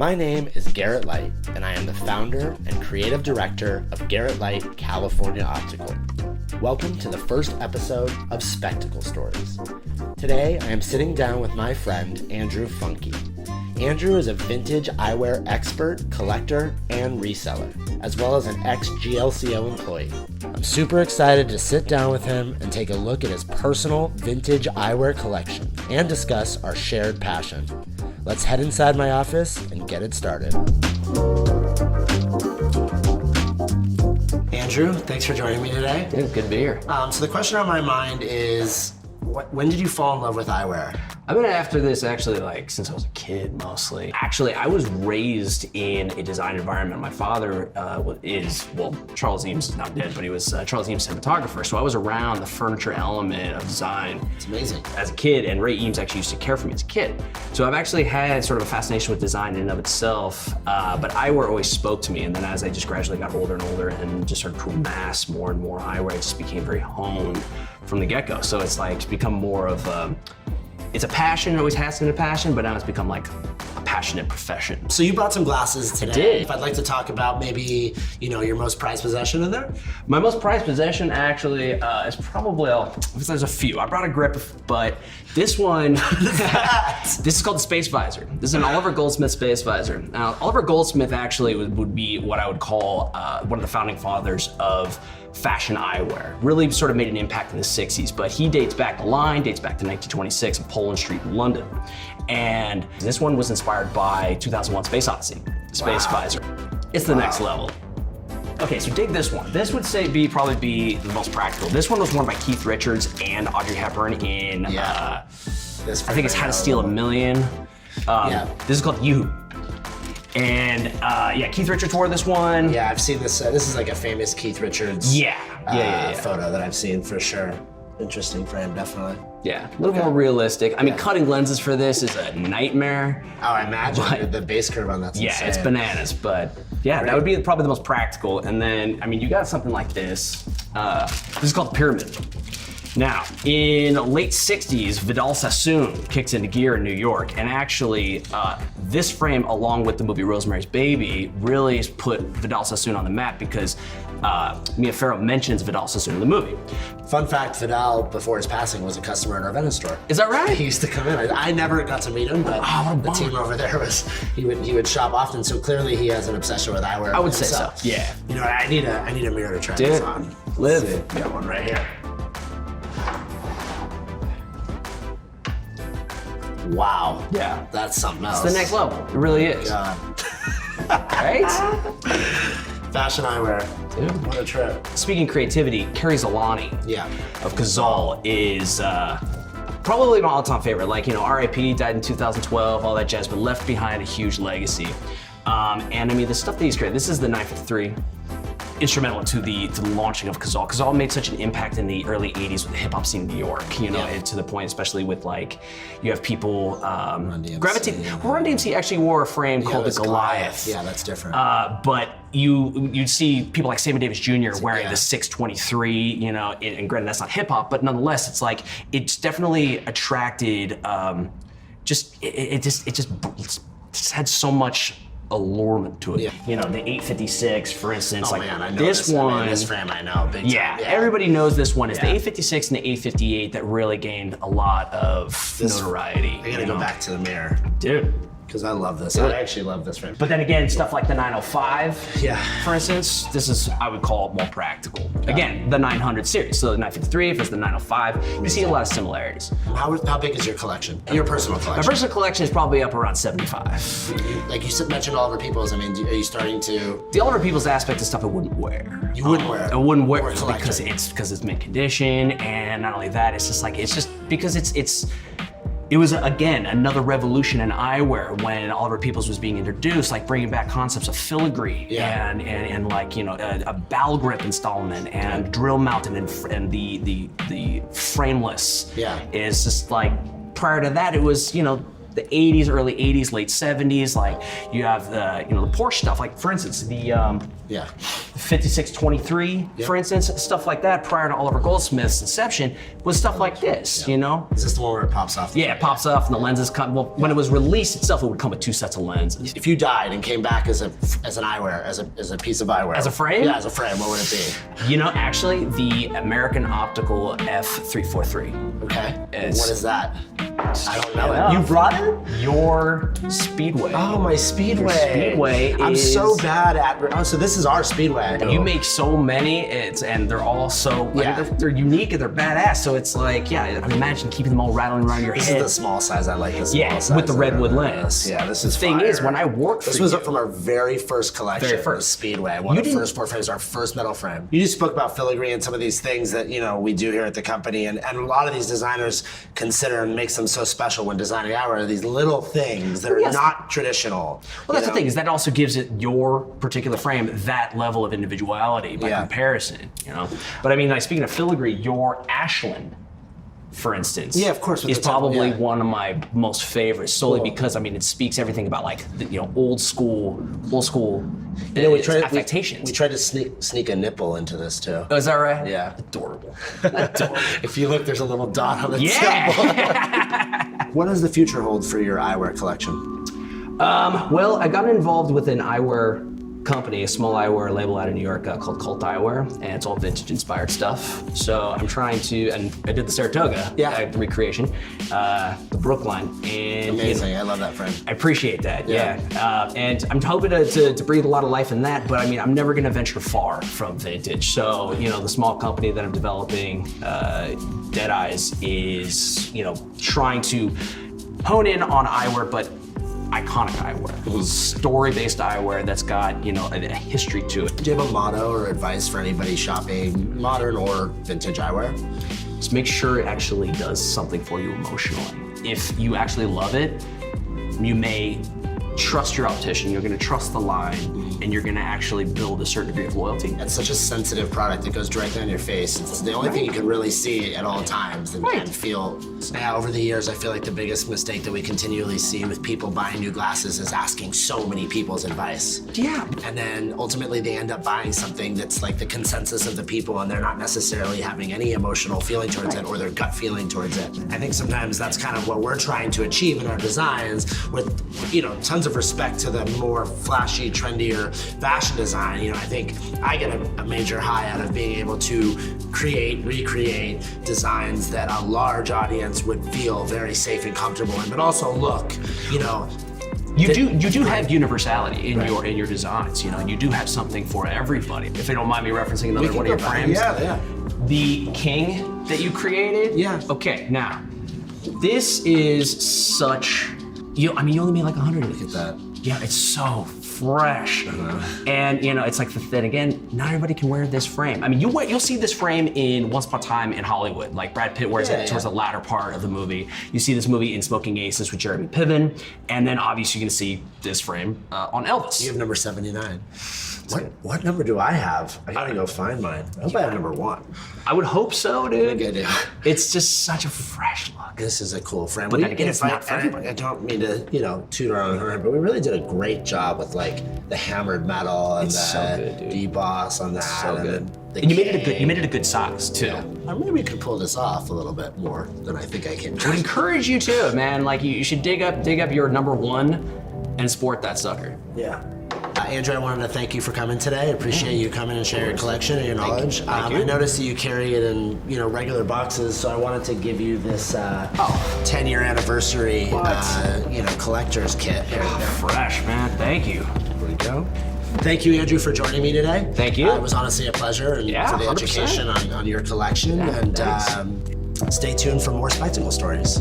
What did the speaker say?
My name is Garrett Light, and I am the founder and creative director of Garrett Light California Optical. Welcome to the first episode of Spectacle Stories. Today, I am sitting down with my friend, Andrew Funke. Andrew is a vintage eyewear expert, collector, and reseller, as well as an ex-GLCO employee. I'm super excited to sit down with him and take a look at his personal vintage eyewear collection and discuss our shared passion. Let's head inside my office and get it started. Andrew, thanks for joining me today. Yeah, good to be here. So the question on my mind is, when did you fall in love with eyewear? I've been after this actually since I was a kid mostly. Actually, I was raised in a design environment. My father Charles Eames is now dead, but he was Charles Eames' cinematographer. So I was around the furniture element of design. It's amazing. As a kid, and Ray Eames actually used to care for me as a kid. So I've actually had sort of a fascination with design in and of itself, but eyewear always spoke to me. And then as I just gradually got older and older and just started to amass more and more eyewear, it just became very honed from the get-go. So it's become more of it's a passion, it always has been a passion, but now it's become like a passionate profession. So you brought some glasses today. I did. If I'd like to talk about maybe, your most prized possession in there? My most prized possession actually is probably, there's a few. I brought a grip, but this one, this is called the Space Visor. This is an Oliver Goldsmith Space Visor. Now, Oliver Goldsmith actually would be what I would call one of the founding fathers of fashion eyewear. Really sort of made an impact in the 60s, but he dates back to 1926 in Poland Street in London. And this one was inspired by 2001 Space Odyssey, Space Visor. It's the next level. Okay, so dig this one. This would probably be the most practical. This one was worn by Keith Richards and Audrey Hepburn in, I think it's How to Steal a Million. This is called You. And Keith Richards wore this one. Yeah, I've seen this. This is like a famous Keith Richards photo that I've seen for sure. Interesting frame, definitely. Yeah, a little more realistic. I mean, cutting lenses for this is a nightmare. Oh, I imagine the base curve on that's insane. It's bananas, but that would be probably the most practical. And then, you got something like this. This is called the Pyramid. Now, in the late 60s, Vidal Sassoon kicks into gear in New York, and actually, this frame, along with the movie Rosemary's Baby, really put Vidal Sassoon on the map because Mia Farrow mentions Vidal Sassoon in the movie. Fun fact, Vidal, before his passing, was a customer in our Venice store. Is that right? He used to come in. I never got to meet him, but the team over there he would shop often, so clearly he has an obsession with eyewear. I would say so, yeah. I need a mirror to try this on. Live. Got one right here. Wow. Yeah. That's something else. It's the next level. It really is. God. Right? Fashion eyewear. Dude. What a trip. Speaking of creativity, Carrie Zolani of Cazal is probably my all-time favorite. R.I.P. died in 2012, all that jazz, but left behind a huge legacy. And the stuff that he's created, this is the 953. Instrumental to the launching of Cazal. Cazal made such an impact in the early 80s with the hip hop scene in New York, and to the point, especially with you have people gravitate. Run DMC actually wore a frame called the Goliath. Yeah, that's different. But you'd see people like Sammy Davis Jr. wearing the 623, and granted that's not hip hop, but nonetheless, it's definitely attracted. It just had so much allurement to it. The 856, for instance. I know this one. This frame I know, big time. Everybody knows this one. It's the 856 and the 858 that really gained a lot of notoriety. I gotta go back to the mirror. Dude. Because I love this. I actually love this frame. But then again, stuff like the 905, for instance, this is, I would call it more practical. Again, the 900 series. So the 953 versus the 905, you see a lot of similarities. How big is your collection? Your personal collection? My personal collection is probably up around 75. Like you mentioned Oliver Peoples, are you starting to? The Oliver Peoples aspect is stuff I wouldn't wear. You wouldn't wear it? I wouldn't wear it because it's mint condition, and not only that, it's just because it was, again, another revolution in eyewear when Oliver Peoples was being introduced, bringing back concepts of filigree and a bowl grip installment and drill mounted and the frameless. Is just prior to that, it was, the 80s, early 80s, late 70s, you have the Porsche stuff. For instance, the 5623, for instance, stuff like that prior to Oliver Goldsmith's inception was stuff like this, you know? Is this the one where it pops off? Yeah, it pops off and the lenses come, well, when it was released itself, it would come with 2 sets of lenses. If you died and came back as an eyewear, as a piece of eyewear. As a frame? Yeah, as a frame, what would it be? You know, actually, the American Optical F343. Okay. It's- What is that? I don't know Yeah. it. You brought it? Your Speedway. Oh, my Speedway. Your Speedway I'm is- so bad at, oh, so this is our Speedway. You make so many, and they're all so, Yeah. they're unique and they're badass. So it's like, yeah, I mean, imagine keeping them all rattling around your This head. is the small size. I like this small Yeah, size. with the redwood lens. Yeah, this is The thing fire. is, when I worked for This was you- from our very first collection. Very first. Speedway. One You of the didn't- first 4 frames, our first metal frame. You just spoke about filigree and some of these things that, you know, we do here at the company. And a lot of these designers consider and makes them so special when designing eyewear, these little things that are yes. not traditional. Well, that's the thing, is that also gives it your particular frame that level of individuality by Yeah. comparison, you know? But I mean, like, speaking of filigree, your Ashland, for instance, Yeah, of course, with is the temple, probably yeah. one of my most favorites, solely Cool. because, I mean, it speaks everything about, like, the, you know, old school You know, we tried, affectations. we tried to sneak a nipple into this too. Oh, is that right? Yeah. Adorable. Adorable. If you look, there's a little dot on the temple. Yeah! What does the future hold for your eyewear collection? Well, I got involved with an eyewear company, a small eyewear label out of New York called Cult Eyewear, and it's all vintage inspired stuff. So I'm trying to, and I did the Saratoga the recreation, the Brookline, and Amazing, I love that frame. I appreciate that, Yeah. and I'm hoping to breathe a lot of life in that, but I mean, I'm never gonna venture far from vintage. So, you know, the small company that I'm developing, Dead Eyes, is, you know, trying to hone in on eyewear, but iconic eyewear, story-based eyewear that's got, you know, a history to it. Do you have a motto or advice for anybody shopping modern or vintage eyewear? Just make sure it actually does something for you emotionally. If you actually love it, you may trust your optician, you're gonna trust the line, and you're gonna actually build a certain degree of loyalty. It's such a sensitive product that goes directly on your face. It's the only thing you can really see at all times and feel. Yeah, over the years, I feel like the biggest mistake that we continually see with people buying new glasses is asking so many people's advice. Yeah. And then ultimately they end up buying something that's like the consensus of the people, and they're not necessarily having any emotional feeling towards it or their gut feeling towards it. I think sometimes that's kind of what we're trying to achieve in our designs with, you know, tons of respect to the more flashy, trendier fashion design. You know, I think I get a major high out of being able to recreate designs that a large audience would feel very safe and comfortable in, but also look, you know, You do have universality in your designs. You know, you do have something for everybody. If you don't mind me referencing another one of your frames. Yeah. The king that you created? Yeah. Okay, now, this is such, you only made like 100 of these. Look at that. Yeah, it's so fresh. And you know, it's like, then again, not everybody can wear this frame. I mean, you'll see this frame in Once Upon a Time in Hollywood, like Brad Pitt wears it towards the latter part of the movie. You see this movie in Smoking Aces with Jeremy Piven, and then obviously you're gonna see this frame on Elvis. You have number 79. What number do I have? I gotta go find mine. I hope I have number 1. I would hope so, dude. I think I do. It's just such a fresh look. This is a cool frame. But then again, it's not for everybody. I don't mean to, you know, toot our own horn, but we really did a great job with like the hammered metal and It's so good, the dude. deboss on that. So good. The And you made it king. a good size too. Or maybe we could pull this off a little bit more than I think I can. I would encourage you to, man. Like you should dig up your number 1 and sport that sucker. Yeah. Andrew, I wanted to thank you for coming today. I appreciate you coming and sharing your collection and your knowledge. Thank you. I noticed that you carry it in, you know, regular boxes, so I wanted to give you this 10-year anniversary, you know, collector's kit. Here. Fresh, man. Thank you. There we go. Thank you, Andrew, for joining me today. Thank you. It was honestly a pleasure, and Yeah, for the 100%. education on your collection. Yeah, and thanks. stay tuned for more spectacle stories.